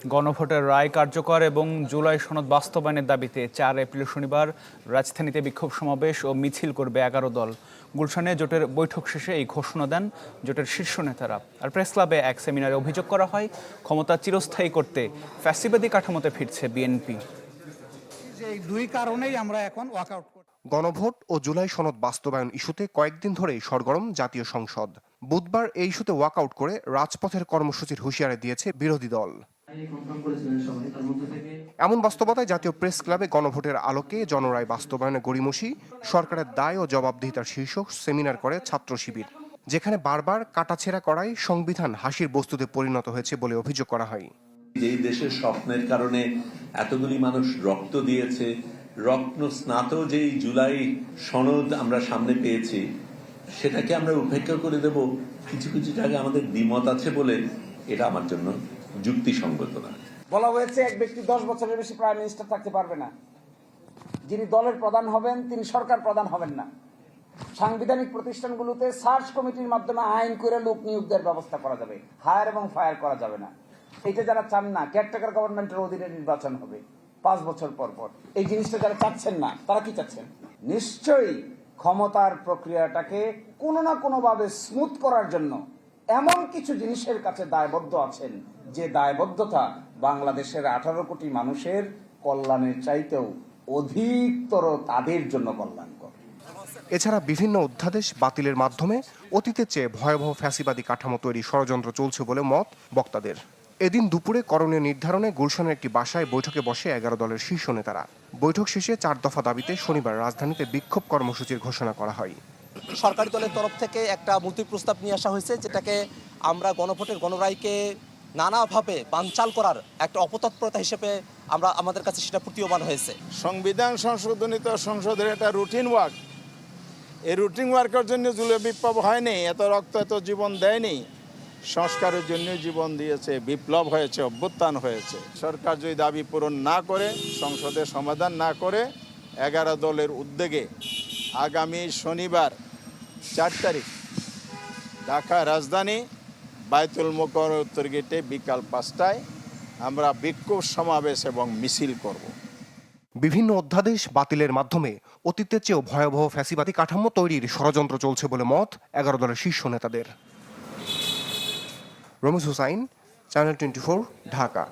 গণভোটের রায় কার্যকর এবং জুলাই সনদ বাস্তবায়নের দাবিতে 4 এপ্রিল শনিবার রাজধানীতে বিক্ষোভ সমাবেশ ও মিছিল করবে 11 দল। গুলশানে জোটের বৈঠক শেষে এই ঘোষণা দেন জোটের শীর্ষ নেতারা। আর প্রেস ক্লাবে এক সেমিনারে অভিযোগ করা হয়, ক্ষমতা চিরস্থায়ী করতে ফ্যাসিবাদী কাঠামোতে ফিরছে বিএনপি। এই দুই কারণেই আমরা এখন ওয়াকআউট করব। গণভোট ও জুলাই সনদ বাস্তবায়ন ইস্যুতে কয়েকদিন ধরেই সরগরম জাতীয় সংসদ। বুধবার এই ইস্যুতে ওয়াকআউট করে রাজপথের কর্মসূচির হুঁশিয়ারি দিয়েছে বিরোধী দল। এমন বাস্তবতায় জাতীয় প্রেস ক্লাবে গণভোটের আলোকে জনরায় বাস্তবায়নে গড়িমসি, সরকারের দায় ও জবাবদিহিতার শীর্ষক সেমিনার করে ছাত্র শিবির, যেখানে বারবার কাটাছেঁড়া করায় সংবিধান হাসির বস্তুতে পরিণত হয়েছে বলে অভিযোগ করা হয়। যেই দেশের স্বপ্নের কারণে এতগুলি মানুষ রক্ত দিয়েছে, রত্ন স্নাত যেই জুলাই সনদ আমরা সামনে পেয়েছি, সেটাকে আমরা উপেক্ষা করে দেব কিছু কিছু জায়গায় আমাদের দ্বিমত আছে বলে, এটা আমার জন্য যুক্তিসঙ্গত না। বলা হয়েছে এক ব্যক্তি 10 বছরের বেশি প্রাইম মিনিস্টার থাকতে পারবে না। যিনি দলের প্রধান হবেন তিনি সরকার প্রধান হবেন না। সাংবিধানিক প্রতিষ্ঠানগুলোতে সার্চ কমিটির মাধ্যমে আইন করে লোক নিয়োগের ব্যবস্থা করা যাবে, হায়ার এবং ফায়ার করা যাবে না। এটা যারা চান না, কেয়ারটেকার গভর্নমেন্টের অধীনে নির্বাচন হবে 5 বছর পর পর, এই জিনিসটা যারা চাচ্ছেন না, তারা কি চাচ্ছেন? নিশ্চয়ই ক্ষমতার প্রক্রিয়াটাকে কোনো না কোনোভাবে স্মুথ করার জন্য এমন কিছু জিনিসের কাছে দায়বদ্ধ আছেন, যে দায়বদ্ধতা বাংলাদেশের 18 কোটি মানুষের কল্যাণের চাইতেও অধিকতর তাদের জন্য কল্যাণকর। এছাড়া বিভিন্ন অধ্যাদেশ বাতিলের মাধ্যমে অতীতের চেয়ে ভয়াবহ ফ্যাসিবাদী কাঠামো তৈরি ষড়যন্ত্র চলছে বলে মত বক্তাদের। এদিন দুপুরে করণীয় নির্ধারণে গুলশানের একটি বাসায় বৈঠকে বসে 11 দলের শীর্ষ নেতারা। বৈঠক শেষে 4 দফা দাবিতে শনিবার রাজধানীতে বিক্ষোভ কর্মসূচির ঘোষণা করা হয়। সরকারি দলের তরফ থেকে একটা মূলতী প্রস্তাব নিয়ে আসা হয়েছে, যেটাকে আমরা গণভোটের গণরায়কে নানাভাবে বানচাল করার একটা অপতৎপরতা হিসেবে আমরা আমাদের কাছে সেটা প্রতীয়মান হয়েছে। সংবিধান সংশোধনীত সংসদের একটা রুটিন ওয়ার্ক, এই রুটিন ওয়ার্কের জন্য জুলাই বিপ্লব হয়নি, এত রক্ত এত জীবন দেয়নি। সংস্কারের জন্য জীবন দিয়েছে, বিপ্লব হয়েছে, অভ্যুত্থান হয়েছে। সরকার যদি দাবি পূরণ না করে, সংসদে সমাধান না করে, 11 দলের উদ্যোগে আগামী শনিবার 4 তারিখ ঢাকা রাজধানী বায়তুল মোকাররমের উত্তর গেটে বিকাল 5টায় আমরা বিক্ষোভ সমাবেশ এবং মিছিল করব। বিভিন্ন অধ্যাদেশ বাতিলের মাধ্যমে অতীতের চেয়েও ভয়াবহ ফ্যাসিবাদী কাঠামো তৈরির ষড়যন্ত্র চলছে বলে মত 11 দলের শীর্ষ নেতাদের। রমেশ হুসাইন, চ্যানেল 24, ঢাকা।